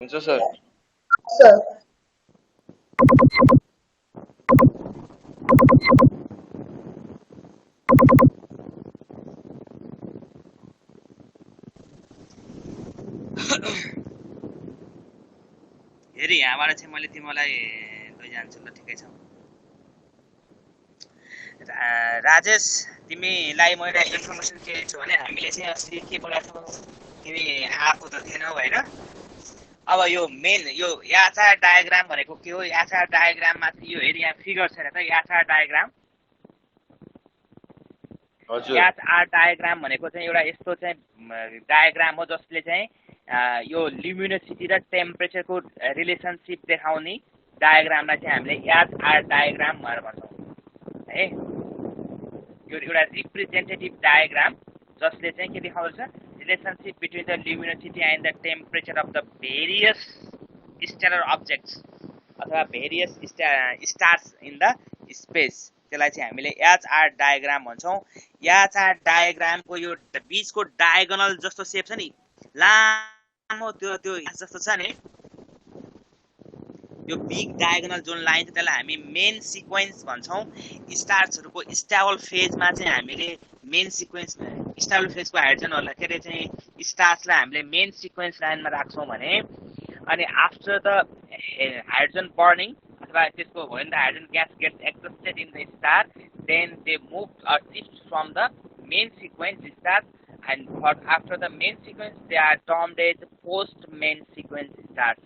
हुन्छ sir. Sir हेरी यहाँबाट चाहिँ मैले तिमीलाई लैजान्छु ल, ठिकै छ। राजेश, तिमीलाई मैले इन्फर्मेसन के छु भने हामीले चाहिँ अस्ति के पढाएको थियौँ, तिमी आएको त थिएनौ होइन। अब यो मेन यो याचार डायग्राम भनेको के हो? याचार डायग्राममा यो हेरी यहाँ फिगर छैन त, याचार डायग्राम। हजुर याचार डायग्राम भनेको चाहिँ एउटा यस्तो चाहिँ डायग्राम हो जसले चाहिँ यो ल्युमिनोसिटी र टेम्परेचरको रिलेसनसिप देखाउने डायग्रामलाई चाहिँ हामीले याचार डायग्राम भनेर भन्छौँ है। यो एउटा रिप्रेजेन्टेटिभ डायग्राम जसले चाहिँ के देखाउँछ? Relationship between the luminosity and the temperature of the various stellar objects अथवा various stars in the space, त्यसलाई चाहिँ हामीले एचआर डायग्राम भन्छौँ। एचआर डायग्रामको यो बीचको डायगोनल जस्तो सेप छ नि, लामो त्यो जस्तो छ नि, यो बिग डायगोनल जुन लाइन छ त्यसलाई हामी मेन सिक्वेन्स भन्छौँ। स्टार्सहरूको स्टेबल फेजमा चाहिँ हामीले मेन सिक्वेन्स, स्टेबल फेजको हाइड्रोजनहरूलाई के अरे चाहिँ स्टार्सलाई हामीले मेन सिक्वेन्स लाइनमा राख्छौँ भने, अनि आफ्टर द हाइड्रोजन बर्निङ अथवा त्यसको when the hydrogen gas gets exhausted in the star, then they move or shift from the main sequence star, and after the main sequence they are termed as post main sequence stars.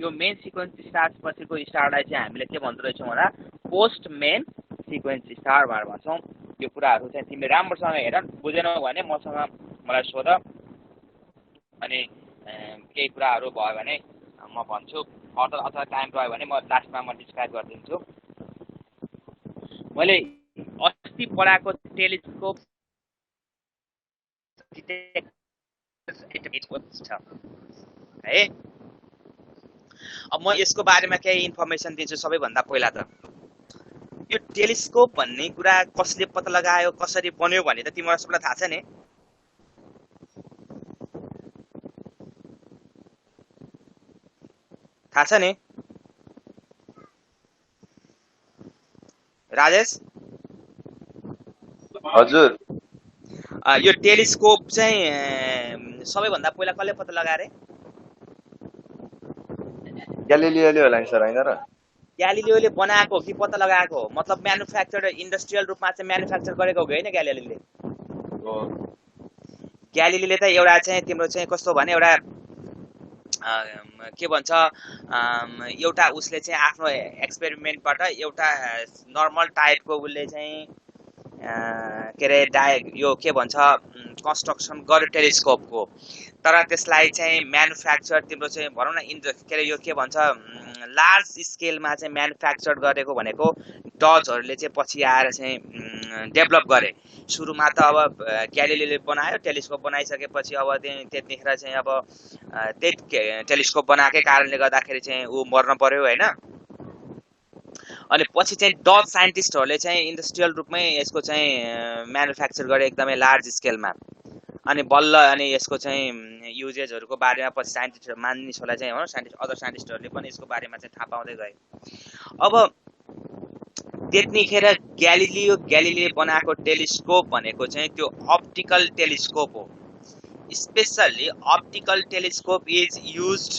यो main sequence stars पछिको स्टारलाई चाहिँ हामीले के भन्दो रहेछौँ भन्दा post main sequence star भनेर भन्छौँ। यो कुराहरू चाहिँ तिमीले राम्रोसँग हेर, बुझेनौ भने मलाई सोध, अनि केही कुराहरू भयो भने म भन्छु, अथवा टाइम रह्यो भने म लास्टमा म डिस्क्राइब गरिदिन्छु। मैले अस्ति पढाएको टेलिस्कोप छ है। अब म यसको बारेमा केही इन्फर्मेसन दिन्छु। सबैभन्दा पहिला त यो टेलिस्कोप भन्ने कुरा कसले पत्ता लगायो, कसरी बन्यो भन्ने त तिमीलाई सबैलाई थाहा छ नि। थाहा छ नि राजेश? हजुर। यो टेलिस्कोप चाहिँ सबैभन्दा पहिला कसले पत्ता लगाए रे? ग्यालिलियोले होला नि सर, होइन र? ग्यालिलियोले बनाएको कि पत्ता लगाएको? मतलब म्यानुफ्याक्चर इन्डस्ट्रियल रूपमा चाहिँ म्यानुफ्याक्चर गरेको हो कि होइन ग्यालिलियोले? ग्यालिलीले त एउटा चाहिँ तिम्रो चाहिँ कस्तो भने एउटा के भन्छ एउटा उसले चाहिँ आफ्नो एक्सपेरिमेन्टबाट एउटा नर्मल टाइपको उसले चाहिँ के अरे यो के भन्छ कन्स्ट्रक्सन गर्यो टेलिस्कोपको, तर त्यसलाई चाहिँ म्यानुफ्याक्चर तिम्रो चाहिँ भनौँ न के अरे यो के भन्छ लार्ज स्केलमा चाहिँ म्यानुफ्याक्चर गरेको भनेको डचहरूले चाहिँ पछि आएर चाहिँ डेभलप गरे। सुरुमा त अब ग्यालिलीले बनायो, टेलिस्कोप बनाइसकेपछि अब त्यतिखेर चाहिँ अब त्यही टेलिस्कोप बनाएकै कारणले गर्दाखेरि चाहिँ ऊ मर्न पर्यो होइन। अनि पछि चाहिँ डच साइन्टिस्टहरूले चाहिँ इन्डस्ट्रियल रूपमै यसको चाहिँ म्यानुफ्याक्चर गरे एकदमै लार्ज स्केलमा। अनि बल्ल अनि यसको चाहिँ युजेजहरूको बारेमा पछि साइन्टिस्टहरू मानिसहरूलाई चाहिँ हो अदर साइन्टिस्टहरूले पनि यसको बारेमा चाहिँ थाहा पाउँदै गए। अब त्यतिखेर ग्यालिलीले बनाएको टेलिस्कोप भनेको चाहिँ त्यो अप्टिकल टेलिस्कोप हो। Specially optical telescope is used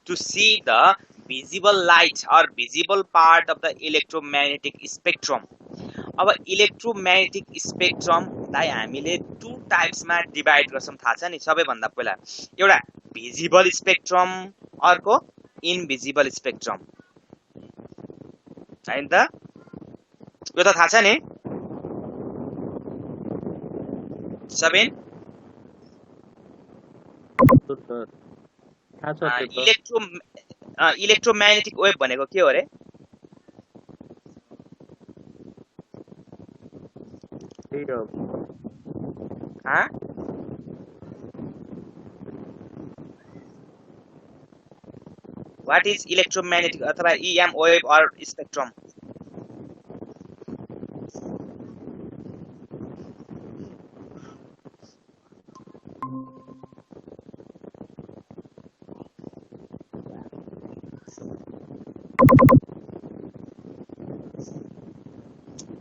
to see the visible light or visible part of the electromagnetic spectrum. अब इलेक्ट्रोम्याग्नेटिक स्पेक्ट्रमलाई हामीले टु टाइप्समा डिभाइड गर्छौँ, थाहा छ नि सबैभन्दा पहिला? एउटा भिजिबल स्पेक्ट्रम, अर्को इनभिजिबल स्पेक्ट्रम, होइन त? यो त थाहा छ नि सबिन? इलेक्ट्रोम्याग्नेटिक वेभ भनेको के हो रे? What is electromagnetic अथवा EM wave or spectrum?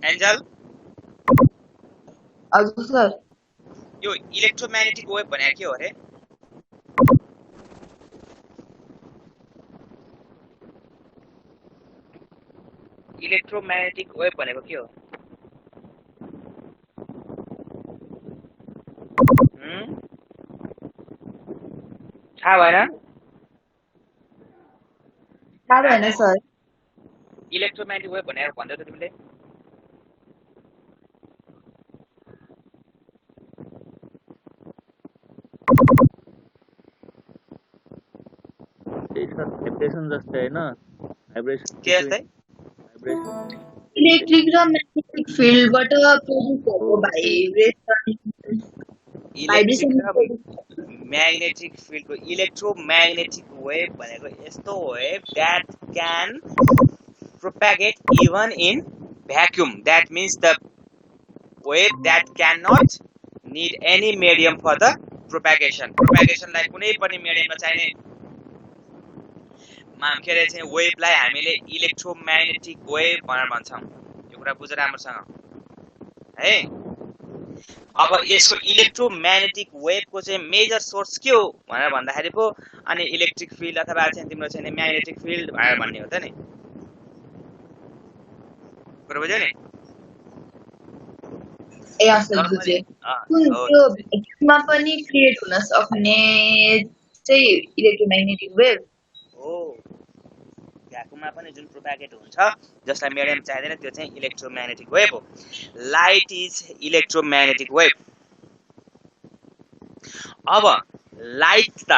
Angel हजुर सर यो इलेक्ट्रोम्याग्नेटिक वेभ भनेको के हो अरे इलेक्ट्रोम्याग्नेटिक वेभ भनेको के हो थाहा भएन थाहा भएन सर इलेक्ट्रोम्याग्नेटिक वेभ भनेर भन्दै त तिमीले भाइब्रेसन जस्तै हैन भाइब्रेसन के जस्तै भाइब्रेसन इलेक्ट्रिक र म्याग्नेटिक फिल्डबाट प्रोड्युस भएको भाइब्रेसन इलेक्ट्रिक र म्याग्नेटिक फिल्डको इलेक्ट्रोम्याग्नेटिक वेभ भनेको यस्तो wave that can propagate even in vacuum that means the wave that can not need any medium for the प्रोपागेसनलाई कुनै पनि मिडियममा चाहिने के अरे चाहिँ वेभलाई हामीले इलेक्ट्रोम्याग्नेटिक वेभ भनेर भन्छौँ यो कुरा बुझ राम्रोसँग है अब यसको इलेक्ट्रोम्याग्नेटिक वेभको चाहिँ मेजर सोर्स के हो भनेर भन्दाखेरि पो अनि इलेक्ट्रिक फिल्ड अथवा चाहिँ तिम्रो चाहिँ म्याग्नेटिक फिल्ड भनेर भन्ने हो त नि कुरा बुझ्यौ नि ए असल बुझे त्यो भ्याक्युममा पनि क्रिएट हुन सक्ने चाहिँ इलेक्ट्रोम्याग्नेटिक वेभ हो भ्याक्युममा पनि जुन प्रोपागेट हुन्छ जसलाई मिडियम चाहिँदैन त्यो चाहिँ इलेक्ट्रोम्याग्नेटिक वेभ हो लाइट इज इलेक्ट्रोम्याग्नेटिक वेभ अब लाइट त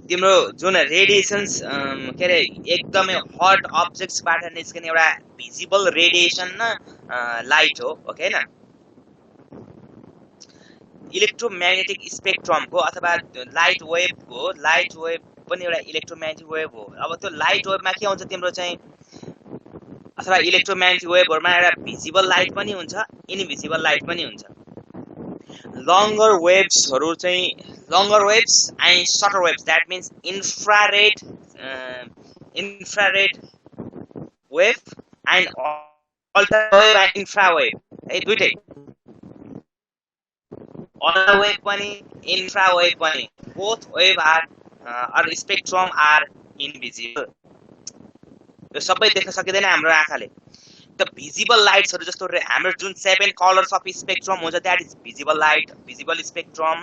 तिम्रो जुन रेडिएसन्स के अरे एकदमै हट अब्जेक्ट्सबाट निस्किने एउटा भिजिबल रेडिएसन न लाइट हो ओके हैन इलेक्ट्रोम्याग्नेटिक स्पेक्ट्रमको अथवा लाइट वेभ पनि एउटा इलेक्ट्रोम्याग्नेटिक वेभ हो अब त्यो लाइट वेभमा के हुन्छ तिम्रो चाहिँ अथवा इलेक्ट्रोम्याग्नेटिक वेभहरुमा एउटा भिजिबल लाइट पनि हुन्छ इनभिजिबल लाइट पनि हुन्छ longer waves and shorter waves that means infrared wave and ultraviolet and infrared है दुईटै ultraviolet पनि infrared पनि both wave are spectrum are invisible यो सबै देख्न सकिदैन हाम्रो आँखाले the visible lights जस्तो हाम्रो जुन 7 कलर्स अफ स्पेक्ट्रम हुन्छ that is visible light visible spectrum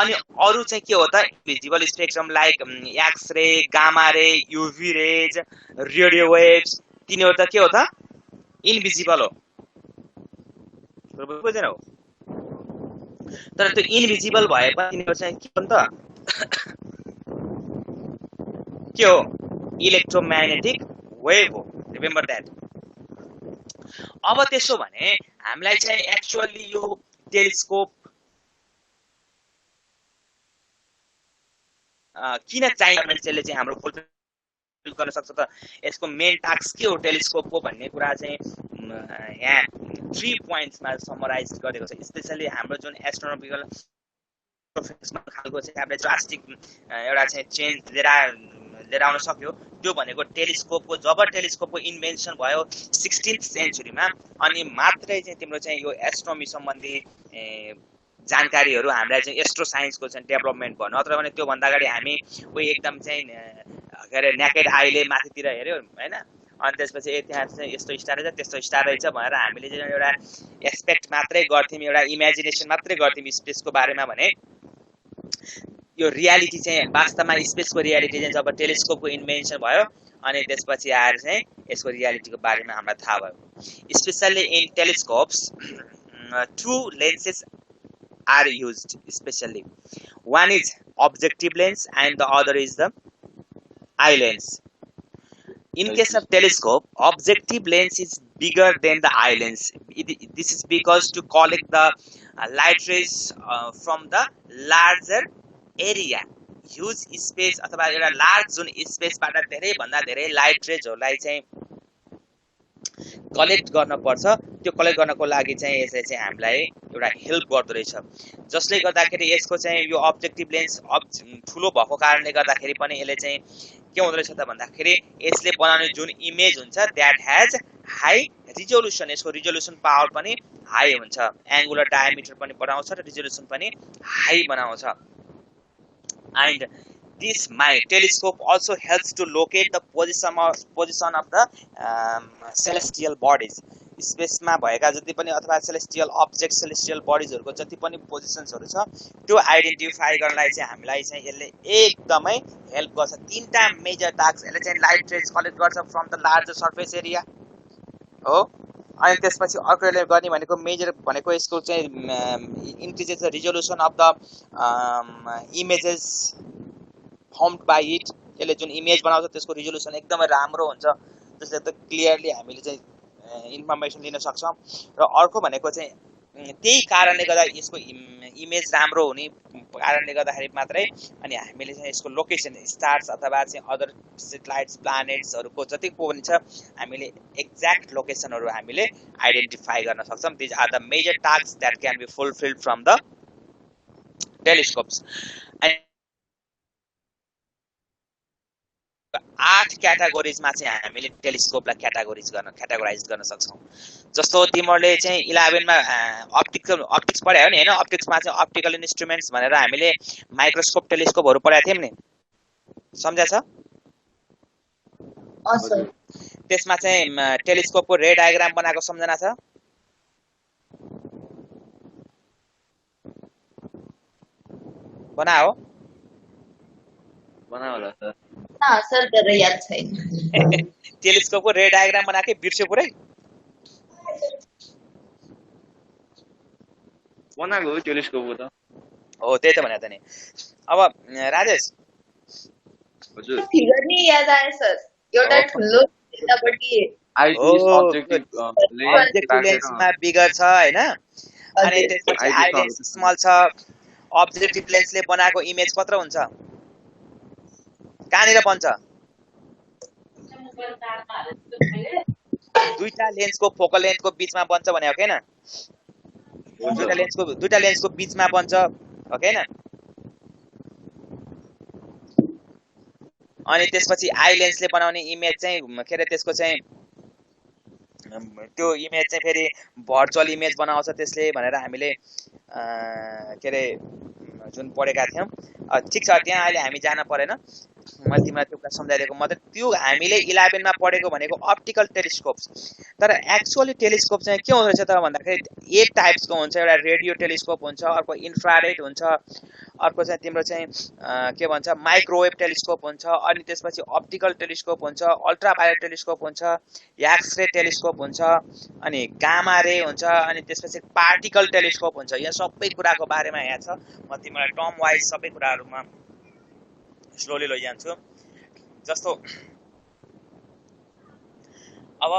अनि अरु चाहिँ के हो त visible spectrum like X ray gamma ray UV rays radio waves तिनीहरु त के हो त इनभिजिबल हो बुझ्दैन हो तर त्यो इनभिजिबल भए पनि तिनीहरु चाहिँ के हो त के हो इलेक्ट्रोम्याग्नेटिक वेभ हो रिमेम्बर दैट अब त्यसो भने हामीलाई चाहिँ एक्चुअली यो टेलिस्कोप किन चाहिन्छ मान्छेले चाहिँ हाम्रो फुलफिल गर्न सक्छ त यसको मेन टास्क के हो टेलिस्कोपको भन्ने कुरा चाहिँ यहाँ 3 पोइन्ट्समा समराइज गरेको छ स्पेशली हाम्रो जुन एस्ट्रोनोमिकल प्रोफेसनल खालको चाहिँ हामीले ड्रास्टिक एउटा चाहिँ चेन्ज लिएर आउन सक्यो त्यो भनेको टेलिस्कोपको जब टेलिस्कोपको इन्भेन्सन भयो 16th सेन्चुरीमा अनि मात्रै चाहिँ तिम्रो चाहिँ यो एस्ट्रोनोमी सम्बन्धी जानकारीहरु हामीलाई चाहिँ एस्ट्रो साइन्सको चाहिँ डेभलपमेन्ट भयो नत्र भने त्यो भन्दा अगाडि हामी उही एकदम चाहिँ के अरे नेकेड आइले माथितिर हेर्यो हैन अनि त्यसपछि त्यहाँ चाहिँ यस्तो स्टार रहेछ त्यस्तो स्टार रहेछ भनेर हामीले चाहिँ एउटा एक्सपेक्ट मात्रै गर्थ्यौं एउटा इमेजिनेसन मात्रै गर्थ्यौं स्पेसको बारेमा भने यो रियालिटी चाहिँ वास्तवमा स्पेसको रियालिटी चाहिँ जब टेलिस्कोपको इन्भेन्सन भयो अनि त्यसपछि आएर चाहिँ यसको रियालिटीको बारेमा हामीलाई थाहा भयो specially in telescopes two lenses are used especially one is objective lens and the other is the eye lens in case of telescope objective lens is bigger than the eye lens this is because to collect the light rays from the larger area huge space अथवा एउटा large जुन स्पेसबाट धेरै भन्दा धेरै light रेजहरुलाई चाहिँ collect गर्न पर्छ त्यो कलेक्ट गर्नको लागि चाहिँ यसले चाहिँ हामीलाई एउटा हेल्प गर्दो रहेछ जसले गर्दाखेरि यसको चाहिँ यो अब्जेक्टिभ लेन्स ठुलो भएको कारणले गर्दाखेरि पनि यसले चाहिँ के हुँदो रहेछ त भन्दाखेरि यसले बनाउने जुन इमेज हुन्छ द्याट ह्याज हाई रिजोल्युसन, यसको रिजोल्युसन पावर पनि हाई हुन्छ, एंगुलर डायमिटर पनि बढाउँछ र रिजोल्युसन पनि हाई बनाउँछ। And this my telescope also helps to locate the position of the celestial bodies, स्पेसमा भएका जति पनि अथवा सेलेस्टियल अब्जेक्ट सेलेस्टियल बडिजहरुको जति पनि पोजिसन्सहरु छ त्यो आइडेन्टिफाई गर्नलाई चाहिँ हामीलाई चाहिँ यसले एकदमै हेल्प गर्छ। तीनटा मेजर टास्क यसले चाहिँ लाइट रेज कलेक्ट गर्छ from the larger surface area हो। अनि त्यसपछि अर्कोले गर्ने भनेको मेजर भनेको यसको चाहिँ increases the resolution of the images formed by it, यसले जुन इमेज बनाउँछ त्यसको रिजोल्युसन एकदमै राम्रो हुन्छ, त्यसले त क्लियरली हामीले चाहिँ इन्फर्मेसन लिन सक्छौं। र अर्को भनेको चाहिँ त्यही कारणले गर्दा यसको इमेज राम्रो हुने कारणले गर्दाखेरि मात्रै अनि हामीले चाहिँ यसको लोकेसन स्टार्स अथवा चाहिँ अदर सेटेलाइट्स प्लानेट्सहरुको जति पनि छ हामीले एक्ज्याक्ट लोकेसनहरु हामीले आइडेन्टिफाई गर्न सक्छौं। These are the major task that can be fulfilled from the telescopes. 8 क्याटेगोरीजमा चाहिँ हामीले टेलिस्कोपलाई क्याटेगोराइज गर्न सक्छौं। जस्तो तिमीहरुले चाहिँ 11 मा अप्टिक्स पढ्यौ नि हैन, अप्टिक्समा चाहिँ अप्टिकल इन्स्ट्रुमेन्ट्स भनेर हामीले माइक्रोस्कोप टेलिस्कोपहरु पढाएको थियौ नि, सम्झ्या छ? सर। त्यसमा चाहिँ टेलिस्कोपको रे डायग्राम बनाएको सम्झना छ? बनाओ होला सर। सर तर याद छैन। टेलिस्कोपको रे डायग्राम बनाके बिर्स्यो पुरै? बनाएको हो टेलिस्कोपको त। हो त्यही त भने त नि। अब राजेश हजुर फिगर नि याद आयो सर, एउटा ठुलो यतापट्टि अब्जेक्टिभ लेन्समा बिगर छ हैन, अनि त्यसपछि आई लेन्स स्मल छ। अब्जेक्टिभ लेन्सले बनाएको इमेज कत्रो हुन्छ? कहाँनिर बन्छ? दुईटा लेन्सको फोकल लेन्थको बीचमा बन्छ भने हो के हैन? दुईटा लेन्सको बीचमा बन्छ हो के हैन? अनि त्यसपछि आई लेन्सले बनाउने इमेज चाहिँ के रे त्यसको चाहिँ त्यो इमेज चाहिँ फेरि भर्चुअल इमेज बनाउँछ त्यसले भनेर हामीले के रे जुन पढेका थियौं। ठीक छ, त्यहाँ अहिले हामी जान परेन, मैले तिमीलाई त्यो कुरा सम्झाइदिएको मात्रै। त्यो हामीले 11 मा पढेको भनेको अप्टिकल टेलिस्कोप्स, तर एक्चुअली टेलिस्कोप चाहिँ के हुँदो रहेछ त भन्दाखेरि 8 टाइप्सको हुन्छ। एउटा रेडियो टेलिस्कोप हुन्छ, अर्को इन्फ्रारेड हुन्छ, अर्को चाहिँ तिम्रो चाहिँ के भन्छ माइक्रोवेभ टेलिस्कोप हुन्छ, अनि त्यसपछि अप्टिकल टेलिस्कोप हुन्छ, अल्ट्राभायोलेट टेलिस्कोप हुन्छ, एक्स रे टेलिस्कोप हुन्छ, अनि गामा रे हुन्छ, अनि त्यसपछि पार्टिकल टेलिस्कोप हुन्छ। यहाँ सबै कुराको बारेमा यहाँ छ, म तिमीलाई टर्म वाइज सबै कुराहरुमा स्लोली लैजान्छु। जस्तो अब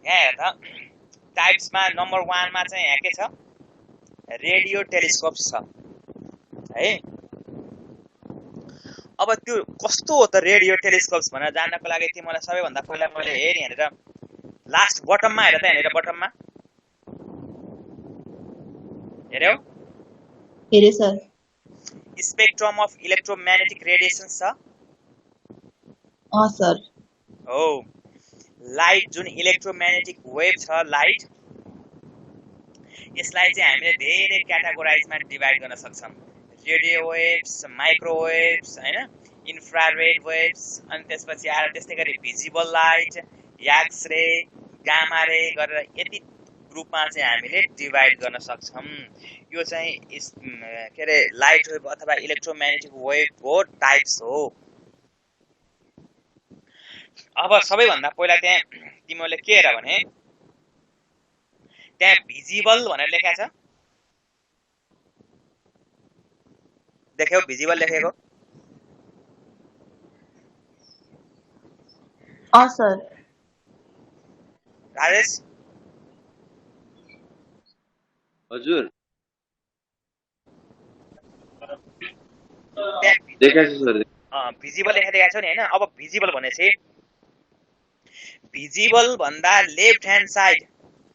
यहाँ हेर त, टाइप्समा नम्बर 1 मा चाहिँ यहाँ के छ? रेडियो टेलिस्कोप्स छ है। अब त्यो कस्तो हो त रेडियो टेलिस्कोप्स भनेर जान्नको लागि तिमीलाई सबैभन्दा पहिला मैले हेरेँ यहाँनिर लास्ट बटममा हेर त, यहाँनिर बटममा हेर्यौ? हेरे sir. Spectrum of electromagnetic radiation छ। सर। हो, लाइट जुन इलेक्ट्रोम्याग्नेटिक वेभ छ लाइट, यसलाई चाहिँ हामीले धेरै क्याटेगोराइजमा डिभाइड गर्न सक्छौं। रेडियो वेभ्स, माइक्रोवेभ्स हैन, इन्फ्रारेड वेभ्स, अनि त्यसपछि आएर त्यस्तै गरी visible light, X ray, gamma ray गरेर यति ग्रुपमा चाहिँ हामीले डिभाइड गर्न सक्छौं। यो चाहिँ के रे लाइट वेभ अथवा इलेक्ट्रोम्याग्नेटिक वेभको टाइप्स हो। अब सबैभन्दा पहिला त्यहाँ तिमीले के हेर भने त्यहाँ भिजिबल भनेर लेखेको छ, देख्यौ? भिजिबल लेखेको? सर। राजेश हजुर देखाएको सर। भिजिबल लेखेको छौ नि हैन? अब भिजिबल भनेपछि भिजिबल भन्दा लेफ्ट ह्यान्ड साइड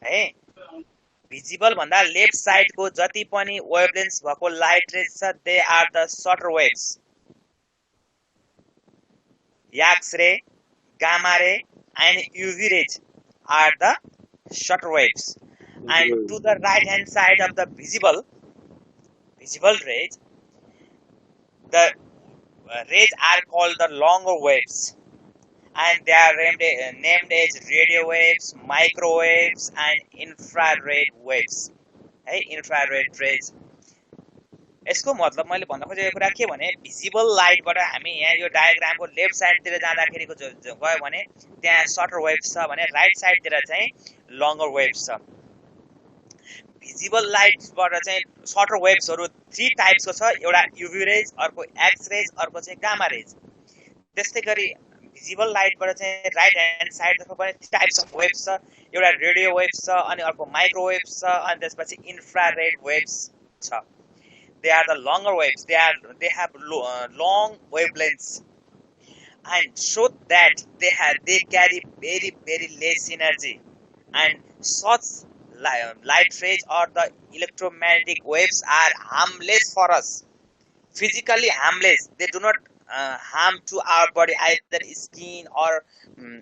है, भिजिबल भन्दा लेफ्ट साइडको जति पनि वेभलेन्थ भएको लाइट रेज छ they are the shorter waves. X-ray, gamma ray, and UV rays are the shorter waves. And to the right hand side of the visible rays, the rays are called the longer waves, and they are named as radio waves, microwaves, and infrared waves. है infrared rays. यसको मतलब मैले भन्न खोजेको कुरा के भने visible लाइटबाट हामी यहाँ यो डायग्रामको लेफ्ट साइडतिर जाँदाखेरिको गयो भने त्यहाँ सर्टर वेव्स छ भने राइट साइडतिर चाहिँ लङ्गर वेव्स छ। भिजिबल लाइटबाट चाहिँ सर्टर वेव्सहरु 3 टाइप्सको छ, एउटा युभी रेज, अर्को एक्स रेज, अर्को चाहिँ गामा रेज। त्यस्तै गरी भिजिबल लाइटबाट चाहिँ राइट ह्यान्ड साइडतर्फ पनि 3 टाइप्स अफ वेव्स छ, एउटा रेडियो वेव्स छ, अनि अर्को माइक्रोवेव्स छ, अनि त्यसपछि इन्फ्रारेड वेव्स छ। They are the longer waves. They have long wavelengths, and so that they carry very less energy, and such light rays or the electromagnetic waves are harmless for us, physically harmless. They do not harm to our body, either skin or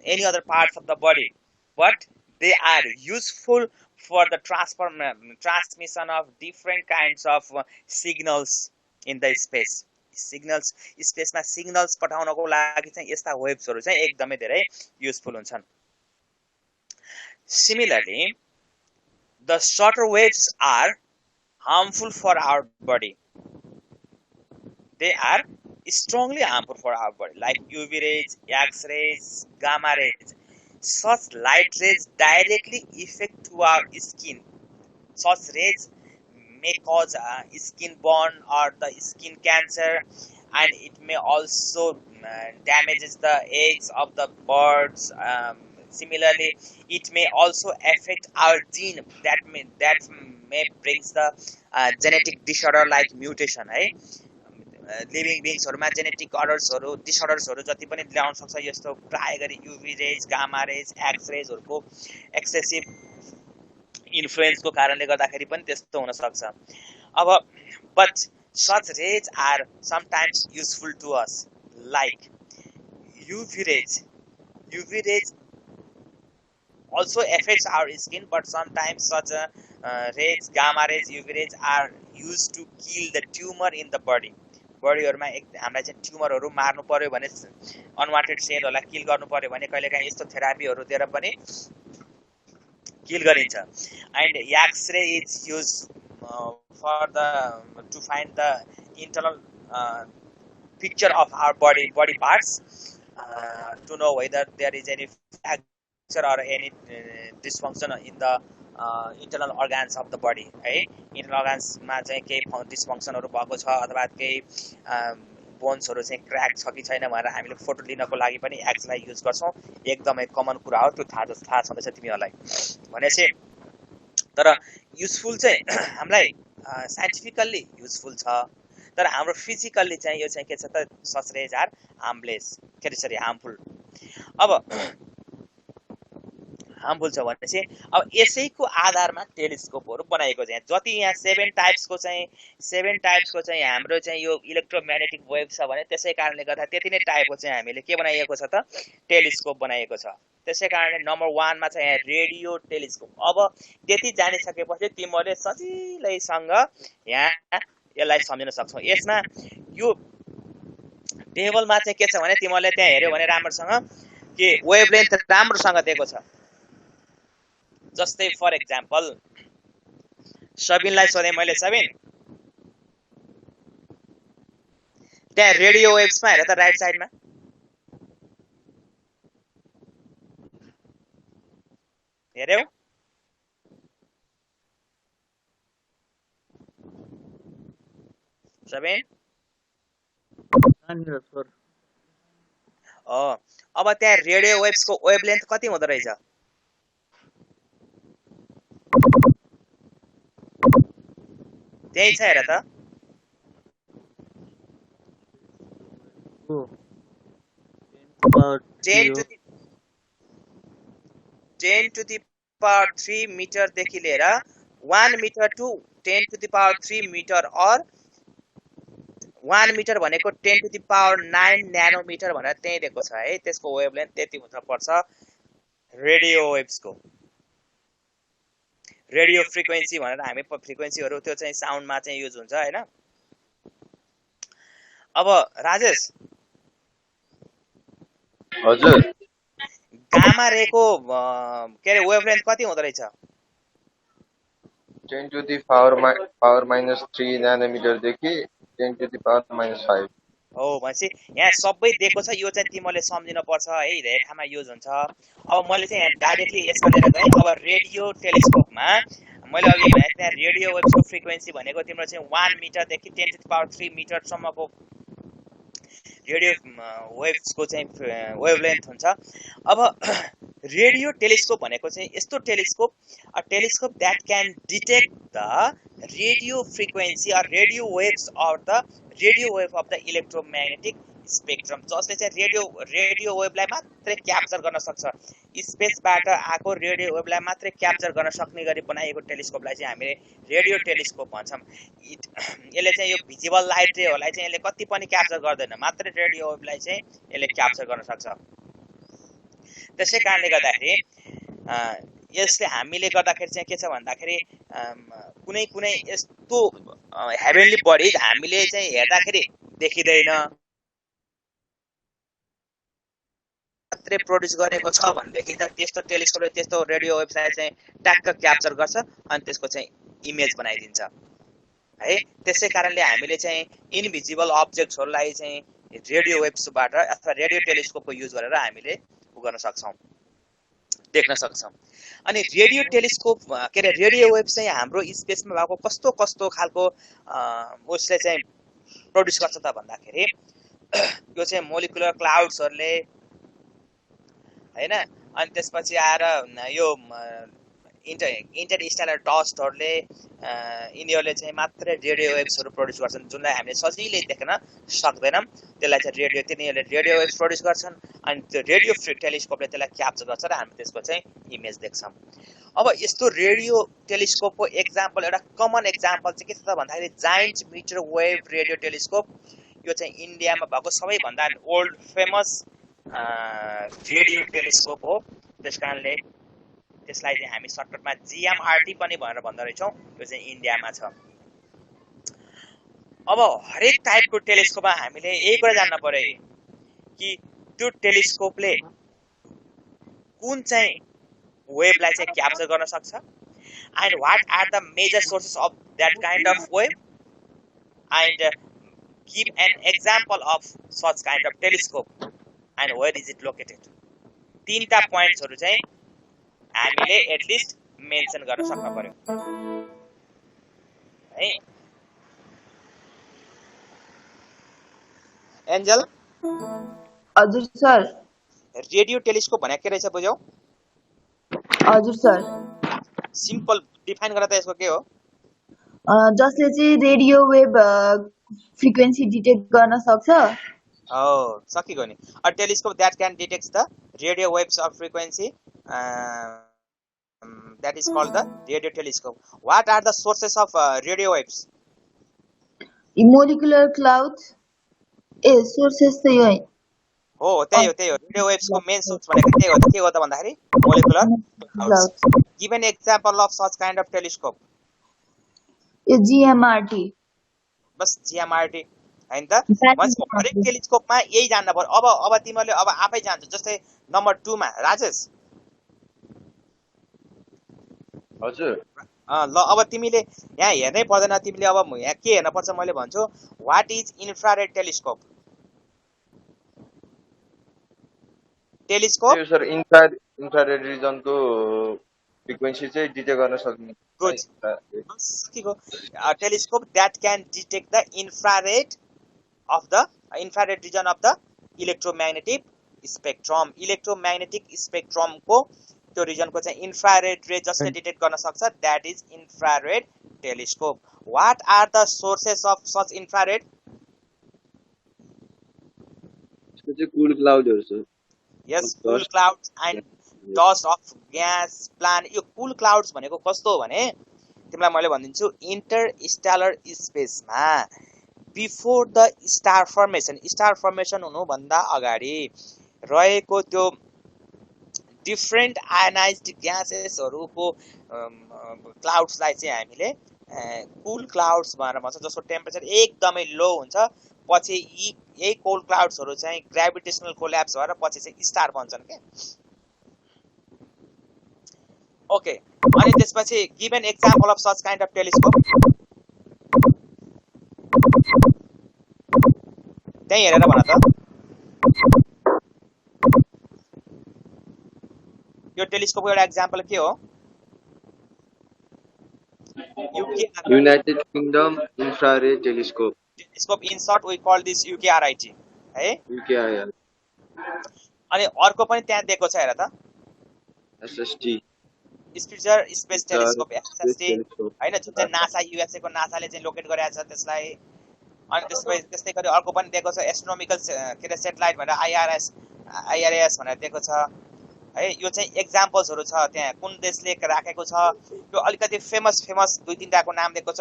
any other parts of the body, but they are useful for the transmission of different kinds of signals in the space. Signals स्पेसमा signals पठाउनको लागि चाहिँ यस्ता वेव्सहरु चाहिँ एकदमै धेरै useful हुन्छन्। Similarly, the shorter waves are harmful for our body. They are strongly harmful for our body, like UV rays, X rays, gamma rays. Such light rays directly affect to our skin. Such rays may cause skin burn or the skin cancer, and it may also damages the eggs of the birds. Similarly, it may also affect our gene that may brings the genetic disorder like mutation. Living बिङ्सहरुमा genetic डिसअर्डर्सहरु जति पनि ल्याउन सक्छ यस्तो प्राय गरी UV rays, gamma rays, X रेजहरुको एक्सेसिभ इन्फ्लुएन्सको कारणले गर्दाखेरि पनि त्यस्तो हुन सक्छ। अब but such rays are sometimes useful to us, like UV rays. UV rays also affects our skin, but sometimes such rays, gamma rays, UV rays are used to kill the tumor in the body. बडीहरुमा हामीलाई चाहिँ ट्युमरहरु मार्नु पर्यो भने, unwanted सेलहरुलाई किल गर्नु पर्यो भने कहिलेकाहीँ यस्तो थेरापीहरु दिएर पनि किल गरिन्छ। And X-ray is used for the to find the internal picture of our body parts to know whether there is any fracture or any dysfunction in the internal organs of the body, है। internal organs मा चाहिँ केही डिसफंक्सनहरु भएको छ अथवा केही बोन्सहरु चाहिँ crack छ कि छैन भनेर हामीले फोटो लिनको लागि पनि एक्स-लाई युज गर्छौं। एकदमै कमन कुरा हो, त्यो थाहा छँदैछ तिमीहरुलाई भनेपछि। तर युजफुल चाहिँ हामीलाई साइन्टिफिकली युजफुल छ, तर हाम्रो फिजिकली चाहिँ यो चाहिँ के छ त, सच रेज आर हार्मफुल। अब हार्मफुल छ भनेपछि अब यसैको आधारमा टेलिस्कोपहरु बनाएको छ। जति यहाँ 7 टाइप्सको चाहिँ हाम्रो चाहिँ यो इलेक्ट्रोम्याग्नेटिक वेभ छ भने त्यसै कारणले गर्दा त्यति नै टाइपको चाहिँ हामीले के बनाइएको छ त, टेलिस्कोप बनाएको छ। त्यसै कारणले नम्बर 1 मा चाहिँ यहाँ रेडियो टेलिस्कोप। अब त्यति जानिसकेपछि तिमीले सजिलैसँग यहाँ यसलाई सम्झिन सक्छौ। यसमा यो टेबलमा चाहिँ के छ भने तिमीले त्यहाँ हेर्यौ भने राम्रोसँग के वेभलेन्थ राम्रोसँग दिएको छ। जस्तै फर एक्जाम्पल सबिनलाई सोधे मैले, सबिन त्यहाँ रेडियो वेव्समा हेर त राइट साइडमा, हेर्यौ? सबिन अब त्यहाँ रेडियो वेव्सको वेभलेन्थ कति हुँदो रहेछ? त्यही छ हेर त। 10 to the power 3 मीटर देखि लिएर 1 metre to 10 to the power 3 metre और 1 मिटर भनेको 10⁹ न्यानोमिटर भनेर त्यही दिएको छ है। त्यसको वेभलेन्थ त्यति हुन पर्छ रेडियो वेभ्सको। रेडियो फ्रिक्वेन्सी भनेर हामी फ्रिक्वेन्सीहरू त्यो चाहिँ साउन्डमा चाहिँ युज हुन्छ हैन। अब राजेश हजुर गामा रेको के अरे वेभलेन्थ कति हुँदो रहेछ? 10⁻³ न्यानोमिटरदेखि 10⁻⁵ हो भनेपछि यहाँ सबै दिएको छ। यो चाहिँ तिमीले सम्झिनु पर्छ है, रेखामा युज हुन्छ। अब मैले चाहिँ यहाँ डाइरेक्टली यसको लिएर गएँ। अब रेडियो टेलिस्कोपमा मैले अघि भने त्यहाँ रेडियो वेभ्सको फ्रिक्वेन्सी भनेको तिम्रो चाहिँ 1 मिटरदेखि 10⁻³ मिटरसम्मको रेडियो वेभ्सको चाहिँ वेभलेन्थ हुन्छ। अब रेडियो टेलिस्कोप भनेको चाहिँ यस्तो telescope, a telescope that can detect the radio frequency or radio waves of the radio wave of the electromagnetic spectrum, जसले चाहिँ रेडियो वेभलाई मात्रै क्याप्चर गर्न सक्छ। स्पेसबाट आएको रेडियो वेभलाई मात्रै क्याप्चर गर्न सक्ने गरी बनाइएको टेलिस्कोपलाई चाहिँ हामीले रेडियो टेलिस्कोप भन्छौँ। यसले चाहिँ यो भिजिबल लाइट रेहरूलाई चाहिँ यसले कति पनि क्याप्चर गर्दैन, मात्रै रेडियो वेभलाई चाहिँ यसले क्याप्चर गर्न सक्छ। त्यसै कारणले गर्दाखेरि यसले हामीले गर्दाखेरि चाहिँ के छ भन्दाखेरि कुनै कुनै यस्तो हेभेनली बडी हामीले चाहिँ हेर्दाखेरि देखिँदैन मात्रै प्रोड्युस गरेको छ भनेदेखि त त्यस्तो टेलिस्कोपले त्यस्तो रेडियो वेभलाई चाहिँ ट्याक्क क्याप्चर गर्छ अनि त्यसको चाहिँ इमेज बनाइदिन्छ है। त्यसै कारणले हामीले चाहिँ इनभिजिबल अब्जेक्ट्सहरूलाई चाहिँ रेडियो वेभ्सबाट अथवा रेडियो टेलिस्कोपको युज गरेर हामीले गर्न सक्छौँ, देख्न सक्छौँ। अनि रेडियो टेलिस्कोप के अरे रेडियो वेभ चाहिँ हाम्रो स्पेसमा भएको कस्तो कस्तो खालको उसले चाहिँ प्रोड्युस गर्छ त भन्दाखेरि यो चाहिँ मोलिकुलर क्लाउड्सहरूले हैन, अनि त्यसपछि आएर यो इन्टरस्टेलर डस्टहरूले यिनीहरूले चाहिँ मात्रै रेडियो वेभ्सहरू प्रोड्युस गर्छन्, जुनलाई हामीले सजिलै देख्न सक्दैनौँ। त्यसलाई चाहिँ तिनीहरूले रेडियो वेभ्स प्रोड्युस गर्छन् अनि त्यो रेडियो टेलिस्कोपले त्यसलाई क्याप्चर गर्छ र हामी त्यसको चाहिँ इमेज देख्छौँ। अब यस्तो रेडियो टेलिस्कोपको एक्जाम्पल, एउटा कमन एक्जाम्पल चाहिँ के छ त भन्दाखेरि giant metre wave radio telescope. यो चाहिँ इन्डियामा भएको सबैभन्दा ओल्ड फेमस रेडियो टेलिस्कोप हो। त्यसकारणले त्यसलाई चाहिँ हामी सर्टकटमा जिएमआरटी पनि भनेर भन्दो रहेछौँ। यो चाहिँ इन्डियामा छ। अब हरेक टाइपको टेलिस्कोपमा हामीले यही कुरा जान्न पर्यो कि त्यो टेलिस्कोपले कुन चाहिँ वेभलाई चाहिँ क्याप्चर गर्न सक्छ and what are the major sources of that kind of wave and give an example of such kind of telescope and where is it located. तीनटा पोइन्ट्सहरू चाहिँ हामीले एटलिस्ट मेन्सन गर्न सक्नु पर्यो है। एन्जल हजुर सर। रेडियो टेलिस्कोप भने के रहेछ बुझ्यौ? हजुर सर। सिम्पल डिफाइन गरेर त यसको के हो? जसले चाहिँ रेडियो वेभ फ्रिक्वेन्सी डिटेक्ट गर्न सक्छ। Oh, सकिगयो नि। A telescope that can detect the radio waves of frequency that is called the radio telescope. What are the sources of radio waves? Molecular clouds. Sources त यो हो त्यही हो radio waves को main source भनेको त्यही हो। के हो त भन्दाखेरि molecular clouds. Give an example of such kind of telescope. GMRT। बस GMRT हैन त। हरेक टेलिस्कोपमा यही जान्न पर्यो। अब तिमीले अब आफै जान्छ। जस्तै नम्बर 2 मा राजेश। हजुर। ल अब तिमीले यहाँ हेर्नै पर्दैन। तिमीले अब यहाँ के हेर्न पर्छ मैले भन्छु। What is infrared telescope? Telescope यो सर इन्फ्रारेड रिजनको फ्रिक्वेन्सी चाहिँ डिटेक्ट गर्न सक्ने। Good. Telescope that can detect the infrared of the infrared region of the electromagnetic spectrum. Electromagnetic spectrum को त्यो region को चाहिँ infrared ray जसले detect गर्न सक्छ, that is infrared telescope. What are the sources of such infrared? यसको चाहिँ cool cloudहरु छ। Yes, cool clouds and dust of gas planet. यो cool clouds भनेको कस्तो हो भने तिमीलाई मैले भनिदिन्छु, interstellar space मा बिफोर द स्टार फर्मेसन हुनुभन्दा अगाडि रहेको त्यो डिफ्रेन्ट आयनाइज्ड ग्यासेसहरूको क्लाउड्सलाई चाहिँ हामीले कुल क्लाउड्स भनेर भन्छ, जसको टेम्परेचर एकदमै लो हुन्छ। पछि यही कोल्ड क्लाउड्सहरू चाहिँ ग्राभिटेसनल कोल्याप्स भएर पछि चाहिँ स्टार बन्छन् के। ओके, अनि त्यसपछि give an example of such kind of telescope. त्यही हेरेर भन त, यो टेलिस्कोपको एउटा एक्जाम्पल के हो? United Kingdom infrared telescope. Telescope in short we call this UKIRT है। युकेआरआई। अनि अर्को पनि त्यहाँ दिएको छ हेर त, SST Spitzer space telescope SST हैन, जुन चाहिँ नासा युएसए को नासाले चाहिँ लोकेट गरेको छ त्यसलाई। अनि त्यस्तै गरी अर्को पनि दिएको छ एस्ट्रोनोमिकल के अरे सेटेलाइट भनेर आईआरएस भनेर दिएको छ है। यो चाहिँ एक्जाम्पल्सहरू छ त्यहाँ कुन देशले राखेको छ। यो अलिकति फेमस दुई तीनटाको नाम दिएको छ,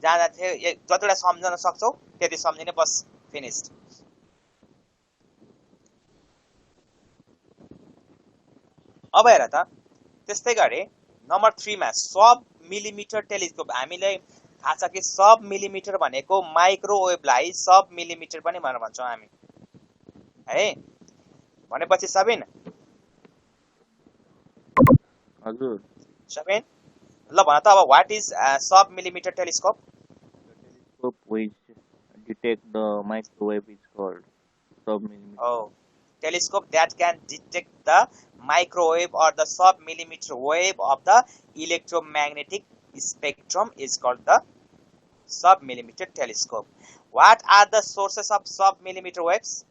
जहाँ चाहिँ जतिवटा सम्झन सक्छौ त्यति सम्झिने, बस फिनिस्ड। अब हेर त, त्यस्तै गरी नम्बर 3 मा सब मिलिमिटर टेलिस्कोप। हामीलाई थाहा छ कि सब मिलिमिटर भनेको माइक्रोवेभलाई सब मिलिमिटर पनि भनेर भन्छौँ हामी है। भनेपछि सबिन हजुर सबिन ल भन त अब what is sub millimetre telescope? telescope which detect the microwave is called sub-millimeter. Oh, telescope that can detect the microwave or the sub-millimeter wave of the electromagnetic spectrum is called the sub-millimeter telescope. What are the sources of sub-millimeter waves?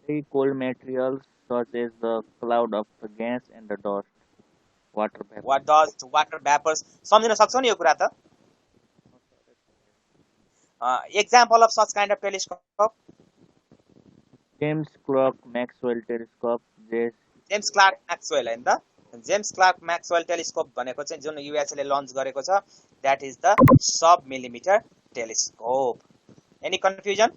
Very cold materials such as the cloud of the gas and the dust, water vapor. What does water vapors? सम्झिन सक्छौ नि यो कुरा त? Example of such kind of telescope? James Clerk Maxwell telescope. James Clerk Maxwell हैन त? James Clerk Maxwell telescope भनेको चाहिँ जुन युएसए ले लन्च गरेको छ, that is the sub millimetre telescope. Any confusion?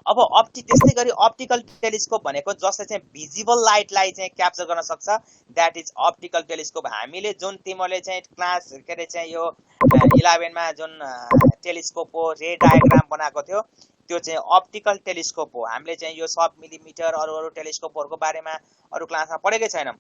अब त्यस्तै गरी अप्टिकल टेलिस्कोप भनेको जसले चाहिँ भिजिबल लाइटलाई चाहिँ क्याप्चर गर्न सक्छ, दैट इज अप्टिकल टेलिस्कोप। हामीले जुन तिमीले चाहिँ क्लास के अरे चाहिँ यो 11 मा जुन टेलिस्कोपको रे डायग्राम बनाएको थियो त्यो चाहिँ अप्टिकल टेलिस्कोप हो। हामीले चाहिँ यो सब मिलिमिटर अरु टेलिस्कोपहरुको बारेमा अरु क्लासमा पढेकै छैनौं।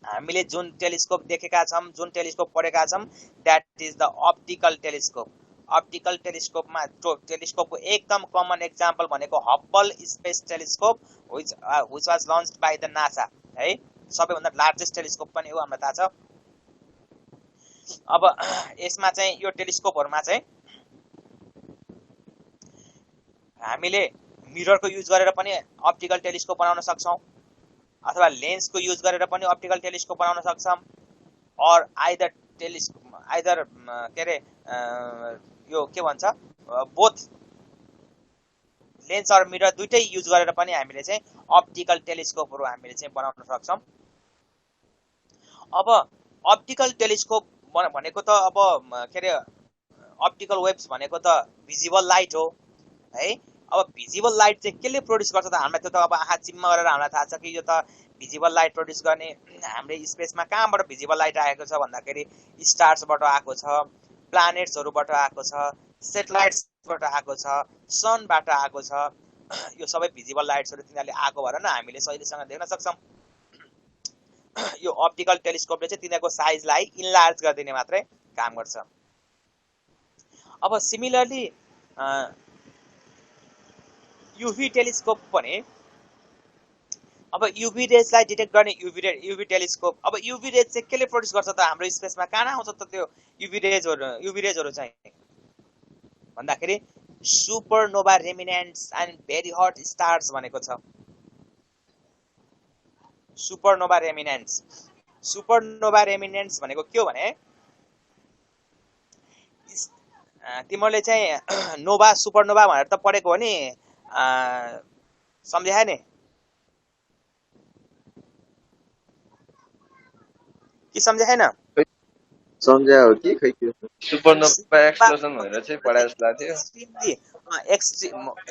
हामीले जुन टेलिस्कोप देखेका छौं, जुन टेलिस्कोप पढेका छौं, that is the optical telescope. Optical टेलिस्कोपमा टेलिस्कोपको एकदम कमन एक्जाम्पल भनेको Hubble space telescope which was launched by the NASA है। सबैभन्दा लार्जेस्ट टेलिस्कोप पनि हो, हामीलाई थाहा छ। अब यसमा चाहिँ यो टेलिस्कोपहरुमा चाहिँ हामीले मिररको युज गरेर पनि अप्टिकल टेलिस्कोप बनाउन सक्छौं, अथवा लेन्सको युज गरेर पनि अप्टिकल टेलिस्कोप बनाउन सक्छौं, और आइदर के अरे यो के भन्छ बोथ लेन्स और मिरर दुईटै युज गरेर पनि हामीले चाहिँ अप्टिकल टेलिस्कोपहरु हामीले चाहिँ बनाउन सक्छौं। अब अप्टिकल टेलिस्कोप भनेको त अब के अरे अप्टिकल वेभ्स भनेको त भिजिबल लाइट हो है। अब भिजिबल लाइट चाहिँ केले प्रोड्युस गर्छ त? हामीलाई त्यो त अब आँखा चिम्मा गरेर हामीलाई थाहा छ कि यो त भिजिबल लाइट प्रोड्युस गर्ने हाम्रो स्पेसमा कहाँबाट भिजिबल लाइट आएको छ भन्दाखेरि स्टार्सबाट आएको छ, प्लानेट्सहरुबाट आएको छ, सेटेलाइट्सबाट आएको छ, सनबाट आएको छ। यो सबै भिजिबल लाइट्सहरु तिनीहरुले आएको भएर न हामीले सजिलैसँग देख्न सक्छौं। यो अप्टिकल टेलिस्कोपले चाहिँ तिनीहरुको साइजलाई इन्लार्ज गरिदिने मात्रै काम गर्छ। अब सिमिलरली युभी टेलिस्कोप पनि, अब युभी रेजलाई डिटेक्ट गर्ने युभी टेलिस्कोप। अब युभी रेज चाहिँ केले प्रोड्युस गर्छ त हाम्रो स्पेसमा? कहाँ आउँछ त त्यो युभी रेजहरु चाहिँ भन्दाखेरि सुपरनोभा रेमिनेन्ट्स एन्ड भेरी हट स्टार्स भनेको छ। सुपरनोभा रेमिनेन्ट्स भनेको के हो भने तिमीले चाहिँ नोभा सुपरनोभा भनेर त पढेको हो नि, सम्झ्या नि कि सम्झ्या छैन? सम्झ्या हो कि खै के सुपरनोभा एक्सप्लोजन भनेर चाहिँ पढाए जस्तो लाग्थ्यो।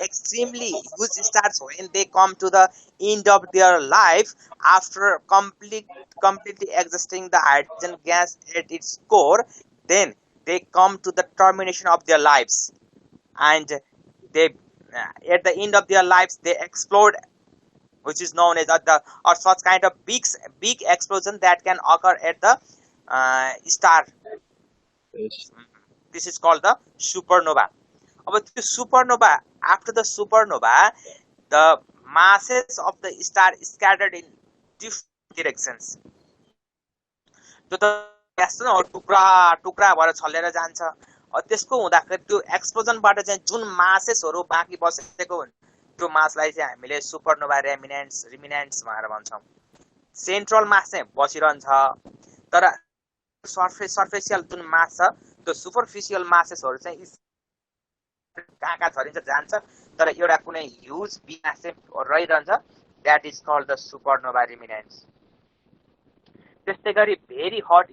Extremely huge stars when they come to the end of their life after completely exhausting the hydrogen gas at its core, then they come to the termination of their lives, and they at the end of their lives they explode, which is known as or such kind of big explosion that can occur at the star. This is called the supernova. About the supernova, after the supernova, the masses of the star scattered in different directions. त्यो त यस्तो न टुक्रा टुक्रा भएर छल्लेर जान्छ। त्यसको हुँदाखेरि त्यो एक्सप्लोजनबाट चाहिँ जुन मासेसहरू बाँकी बसेको हुन्छ त्यो मासलाई चाहिँ हामीले सुपरनोभा रिमिनेन्ट्स भनेर भन्छौँ। सेन्ट्रल मास चाहिँ बसिरहन्छ, तर सर्फेसियल जुन मास छ त्यो सुपरफिसियल मासेसहरू चाहिँ कहाँ कहाँ छरिन्छ जान्छ, तर एउटा कुनै ह्युज बी मास चाहिँ रहिरहन्छ। That is called the सुपरनोभा रिमिनेन्ट्स। त्यस्तै गरी भेरी हट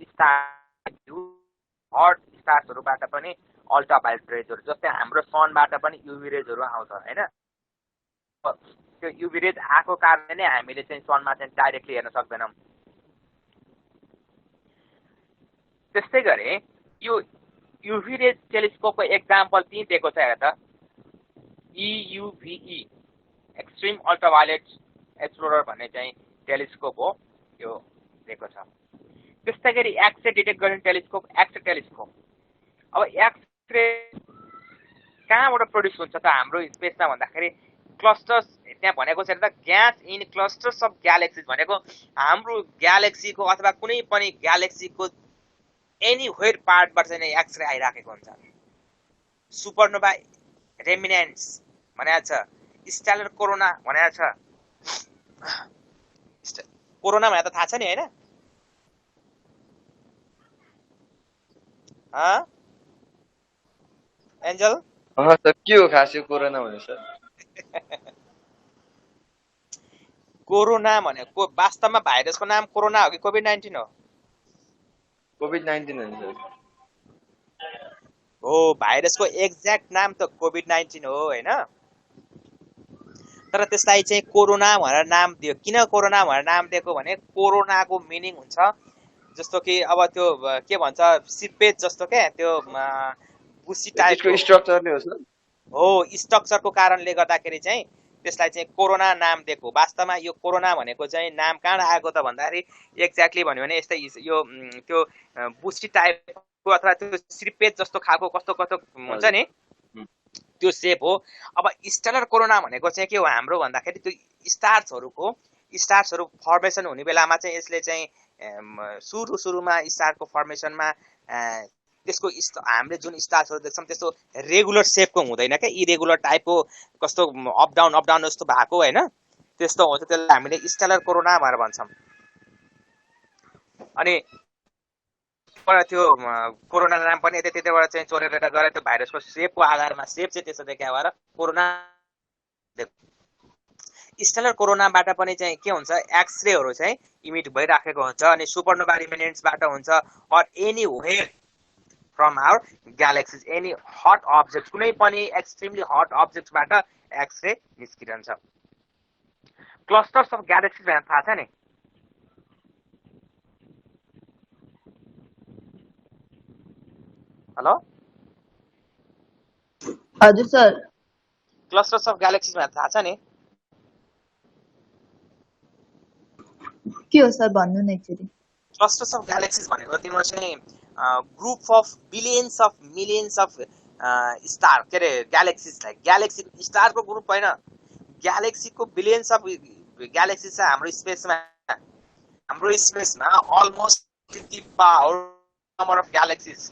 स्टार्सहरूबाट पनि अल्ट्राभायोलेट रेजहरू, जस्तै हाम्रो सनबाट पनि युभी रेजहरू आउँछ हैन। त्यो युभी रेज आएको कारणले नै हामीले चाहिँ सनमा चाहिँ डाइरेक्टली हेर्न सक्दैनौँ। त्यस्तै गरी यो युभी रेज टेलिस्कोपको एक्जाम्पल त्यही दिएको छ हेर त, EUVE एक्सट्रिम अल्ट्राभायोलेट एक्सप्लोरर भन्ने चाहिँ टेलिस्कोप हो, यो दिएको छ। त्यस्तै गरी एक्सरे डिटेक्ट गर्ने टेलिस्कोप एक्सरे टेलिस्कोप। अब एक्सरे कहाँबाट प्रड्युस हुन्छ त हाम्रो स्पेसमा भन्दाखेरि क्लस्टर्स, त्यहाँ भनेको छ त gas in clusters of galaxies भनेको हाम्रो ग्यालेक्सीको अथवा कुनै पनि ग्यालेक्सीको एनीवेयर पार्टबाट चाहिँ एक्सरे आइराखेको हुन्छ। सुपरनोभा रेमिनेन्ट्स भनेको छ, स्टेलर कोरोना भनेको छ। कोरोना भने त थाहा छ नि हैन? एन्जल सर के हो खास यो कोरोना भने सर? कोरोना भनेको वास्तवमा भाइरसको नाम कोरोना हो कि कोभिड-19 हो? कोभिड-19 हो सर। हो, भाइरसको एक्ज्याक्ट नाम त कोभिड-19 हो हैन, तर त्यसलाई चाहिँ कोरोना भनेर नाम दियो। किन कोरोना भनेर नाम दिएको भने कोरोनाको मिनिङ हुन्छ जस्तो कि अब त्यो के भन्छ सिपेज जस्तो क्या, त्यो बुसी टाइपको स्ट्रक्चरले हो सर। हो, स्ट्रक्चरको कारणले गर्दाखेरि चाहिँ त्यसलाई चाहिँ कोरोना नाम दिएको। वास्तवमा यो कोरोना भनेको चाहिँ नाम कहाँ आएको त भन्दाखेरि एक्ज्याक्टली भन्यो भने यस्तै यो त्यो बुसी टाइपको अथवा त्यो सिपेज जस्तो खालको कस्तो कस्तो हुन्छ नि त्यो सेप हो। अब स्टेलर कोरोना भनेको चाहिँ के हो हाम्रो भन्दाखेरि त्यो स्टार्सहरू फर्मेसन हुने बेलामा चाहिँ यसले चाहिँ सुरुमा स्टारको फर्मेसनमा त्यसको हामीले जुन स्टार्सहरू देख्छौँ त्यस्तो रेगुलर सेपको हुँदैन क्या, इरेगुलर टाइपको कस्तो अप डाउन जस्तो भएको होइन, त्यस्तो हुन्छ। त्यसलाई हामीले स्टेलर कोरोना भनेर भन्छौँ। अनि त्यो कोरोना नाम पनि त्यतिबाट चाहिँ चोरेर गरे त्यो भाइरसको सेपको आधारमा, सेप चाहिँ त्यसो देखा भएर कोरोना। स्टेलर कोरोनाबाट पनि चाहिँ के हुन्छ, एक्सरेहरू चाहिँ इमिट भइराखेको हुन्छ अनि सुपरनोभा रिमिनेन्ट्सबाट हुन्छ। Or anywhere from our galaxies, any hot object, कुनै पनि एक्सट्रिमली हट अब्जेक्टबाट एक्सरे निस्किरहन्छ। क्लस्टर्स अफ ग्यालेक्सिज भनेर थाहा छ नि? हेलो हजुर सर। क्लस्टर्स अफ ग्यालेक्सिज भनेर थाहा छ नि? के हो सर भन्नु न एकचोटि। क्लस्टर्स अफ ग्यालेक्सिज भनेको तिम्रो चाहिँ group of billions of millions of star, के अरे ग्यालेक्सिजलाई, ग्यालेक्सी स्टारको ग्रुप होइन, ग्यालेक्सीको बिलियन्स अफ ग्यालेक्सिज छ हाम्रो स्पेसमा। हाम्रो स्पेसमा almost 50 power number of galaxies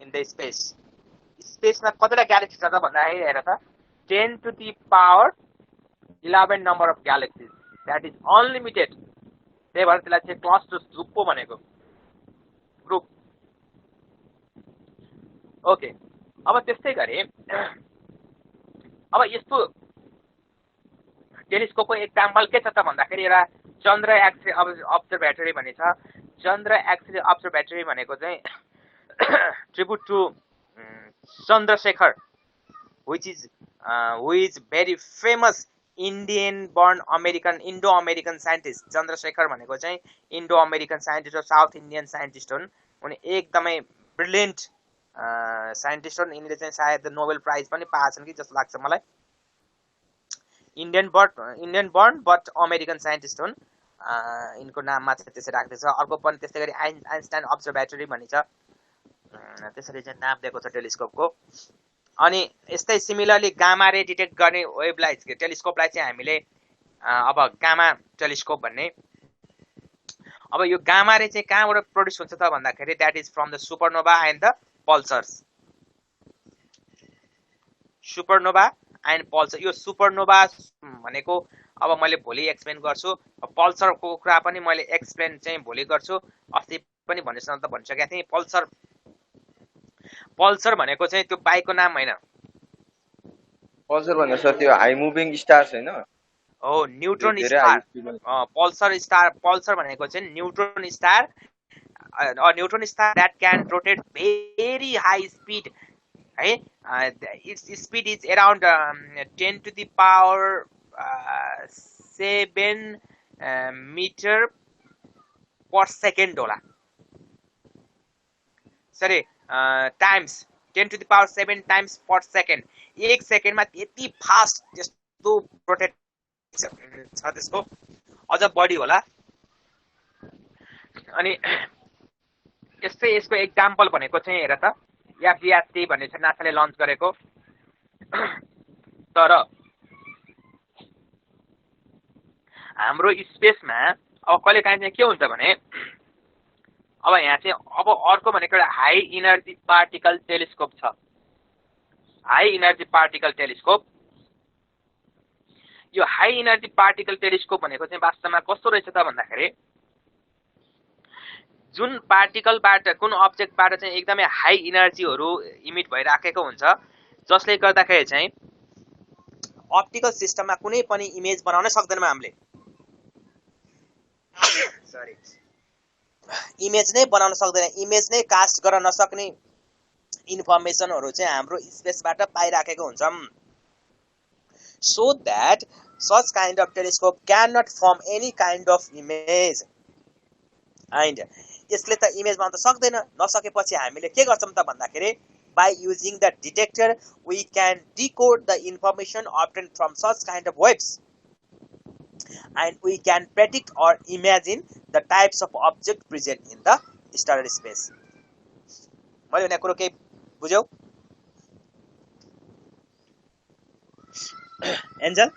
in the space. स्पेसमा कतिवटा ग्यालेक्सी छ त भन्दाखेरि हेर त 10 to the power 11 number of galaxies, that is unlimited. त्यही भएर त्यसलाई चाहिँ क्लस्टर्स ग्रुप पो भनेको, ग्रुप। ओके, अब त्यस्तै गरी अब यस्तो टेलिस्कोपको एक्जाम्पल के छ त भन्दाखेरि एउटा चन्द्र एक्सरे अब्जर्भेटरी भन्ने छ। चन्द्र एक्चुअली अब्जर्भेटरी भनेको चाहिँ tribute to Chandrasekhar which is who is very famous Indian born American Indo-American scientist. Chandrashekhar भनेको चाहिँ इन्डो अमेरिकन साइन्टिस्ट हो, साउथ इन्डियन साइन्टिस्ट हुन्। उनी एकदमै ब्रिलियन्ट साइन्टिस्ट हुन्। यिनले चाहिँ सायद नोबेल प्राइज पनि पाएछन् कि जस्तो लाग्छ मलाई। Indian burn but American scientist हुन्। यिनको नाममा चाहिँ त्यसरी राखेको छ। अर्को पनि त्यस्तै गरी आइन्स्टाइन अब्जर्भेटरी भन्ने छ, त्यसरी चाहिँ नाम दिएको छ टेलिस्कोपको। अनि यस्तै सिमिलरली गामा रे डिटेक्ट गर्ने वेभलाई टेलिस्कोपलाई चाहिँ हामीले अब गामा टेलिस्कोप भन्ने। अब यो गामा रे चाहिँ कहाँबाट प्रोड्युस हुन्छ त भन्दाखेरि that is from the सुपरनोभा and the pulsars. सुपरनोभा and Pulsar. यो सुपरनोभा भनेको अब मैले भोलि एक्सप्लेन गर्छु। पल्सरको कुरा पनि मैले एक्सप्लेन चाहिँ भोलि गर्छु। अस्ति पनि भनिसकेको थिएँ। पल्सर भनेको चाहिँ त्यो बाइकको नाम होइन। पल्सर भन्ने सर त्यो हाई मुभिङ स्टार्स हैन हो, न्यूट्रोन स्टार। पल्सर भनेको चाहिँ neutron star. Neutron star that can rotate very high speed है। Its speed is around 10 to the power 7 metre per second होला। Sorry times 10 to the power 7 times per second। एक सेकेन्डमा यति fast त्यस्तो rotate छ, त्यसको अझ बढी होला। अनि यस्तै यसको एक्जाम्पल भनेको चाहिँ हेर त एफजिएसटी भन्ने छ, नासाले लन्च गरेको। तर हाम्रो स्पेसमा अब कहिलेकाहीँ चाहिँ के हुन्छ भने अब यहाँ चाहिँ अब अर्को भनेको एउटा हाई इनर्जी पार्टिकल टेलिस्कोप छ। High energy particle telescope. यो हाई इनर्जी पार्टिकल टेलिस्कोप भनेको चाहिँ वास्तवमा कस्तो रहेछ त भन्दाखेरि जुन पार्टिकलबाट कुन अब्जेक्टबाट चाहिँ एकदमै हाई इनर्जीहरू इमिट भइराखेको हुन्छ, जसले गर्दाखेरि चाहिँ अप्टिकल सिस्टममा कुनै पनि इमेज बनाउन सक्दैनौँ हामीले। सरी, इमेज नै बनाउन सक्दैन। इमेज नै कास्ट गर्न नसक्ने इन्फर्मेसनहरू चाहिँ हाम्रो स्पेसबाट पाइराखेको हुन्छौँ। So that such kind of telescope can not form any kind of image. And यसले त इमेज बनाउन त सक्दैन। नसकेपछि हामीले के गर्छौँ त भन्दाखेरि by using the detector we can decode the information obtained from such kind of waves and we can predict or imagine the types of object present in the stellar space। मैले भने कुरो के बुझ्यौ एन्जल?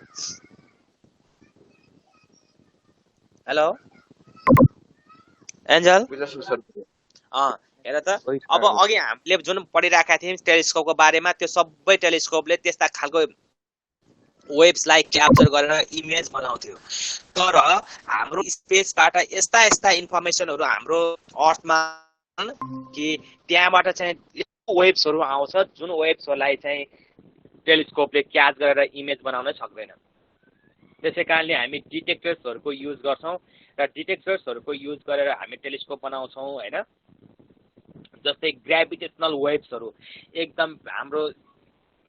Hello angel? बुझ्छु sir. हेर त अब अघि हामीले जुन पढिरहेका थियौँ टेलिस्कोपको बारेमा, त्यो सबै टेलिस्कोपले त्यस्ता खालको वेभ्सलाई क्याप्चर गरेर इमेज बनाउँथ्यो। तर हाम्रो स्पेसबाट यस्ता यस्ता इन्फर्मेसनहरू हाम्रो अर्थमा कि त्यहाँबाट चाहिँ वेभ्सहरू आउँछ जुन वेभ्सहरूलाई चाहिँ टेलिस्कोपले क्याच गरेर इमेज बनाउन सक्दैन। त्यसै कारणले हामी डिटेक्टर्सहरूको युज गर्छौँ र डिटेक्टर्सहरूको युज गरेर हामी टेलिस्कोप बनाउँछौँ हैन। जस्तै ग्रेभिटेसनल वेभ्सहरू एकदम हाम्रो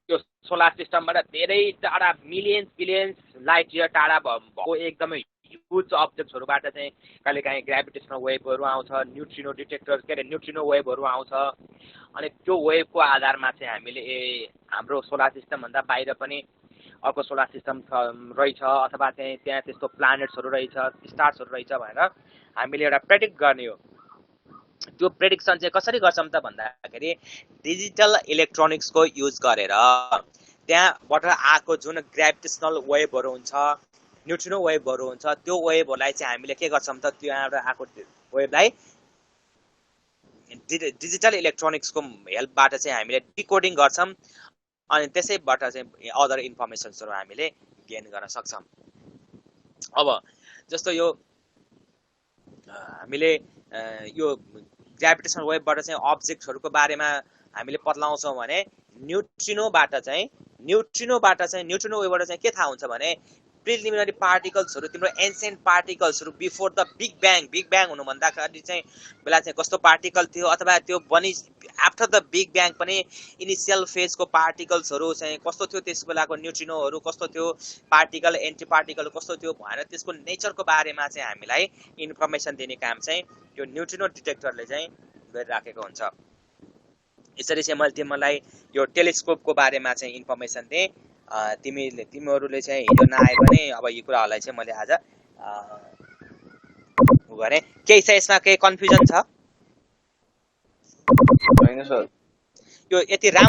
त्यो सोलर सिस्टमबाट धेरै टाढा मिलियन्स बिलियन्स लाइट इयर टाढा भएको एकदमै ह्युज अब्जेक्ट्सहरूबाट चाहिँ कहिलेकाहीँ ग्रेभिटेसनल वेभहरू आउँछ। न्युट्रिनो डिटेक्टर के अरे न्युट्रिनो वेभहरू आउँछ। अनि त्यो वेभको आधारमा चाहिँ हामीले हाम्रो सोलर सिस्टमभन्दा बाहिर पनि अर्को सोलर सिस्टम रहेछ अथवा चाहिँ त्यहाँ त्यस्तो प्लानेट्सहरू रहेछ, स्टार्सहरू रहेछ भनेर हामीले एउटा प्रेडिक्ट गर्ने हो। त्यो प्रेडिक्सन चाहिँ कसरी गर्छौँ त भन्दाखेरि डिजिटल इलेक्ट्रोनिक्सको युज गरेर त्यहाँबाट आएको जुन ग्रेभिटेसनल वेभहरू हुन्छ, न्युट्रिनो वेभहरू हुन्छ, त्यो वेभहरूलाई चाहिँ हामीले के गर्छौँ त त्यहाँबाट आएको वेभलाई डिजिटल इलेक्ट्रोनिक्सको हेल्पबाट चाहिँ हामीले डिकोडिङ गर्छौँ। अनि त्यसैबाट चाहिँ अदर इन्फर्मेसन्सहरू हामीले गेन गर्न सक्छौँ। अब जस्तो यो हामीले यो ग्रेभिटेसनल वेभबाट चाहिँ अब्जेक्टहरूको बारेमा हामीले पत्लाउँछौँ भने न्युट्रिनो वेभबाट चाहिँ के थाहा हुन्छ भने प्रिलिमिनरी पार्टिकल्सहरू तिम्रो ancient पार्टिकल्सहरू before the big bang हुनुभन्दाखेरि चाहिँ बेला चाहिँ कस्तो पार्टिकल थियो अथवा त्यो बनी आफ्टर द बिग ब्याङ पनि इनिसियल फेजको पार्टिकल्सहरू चाहिँ कस्तो थियो, त्यस बेलाको न्युट्रिनोहरू कस्तो थियो, पार्टिकल एन्टी पार्टिकल कस्तो थियो भनेर त्यसको नेचरको बारेमा चाहिँ हामीलाई इन्फर्मेसन दिने काम चाहिँ यो न्युट्रिनो डिटेक्टरले चाहिँ गरिराखेको हुन्छ। यसरी चाहिँ मैले तिमीलाई यो टेलिस्कोपको बारेमा चाहिँ इन्फर्मेसन दिएँ। तिमीहरूले चाहिँ हिजो नआए पनि अब यी कुराहरूलाई चाहिँ मैले आज गरेँ। केही छ यसमा केही कन्फ्युजन छ? होइन सर। यो यति राम्रो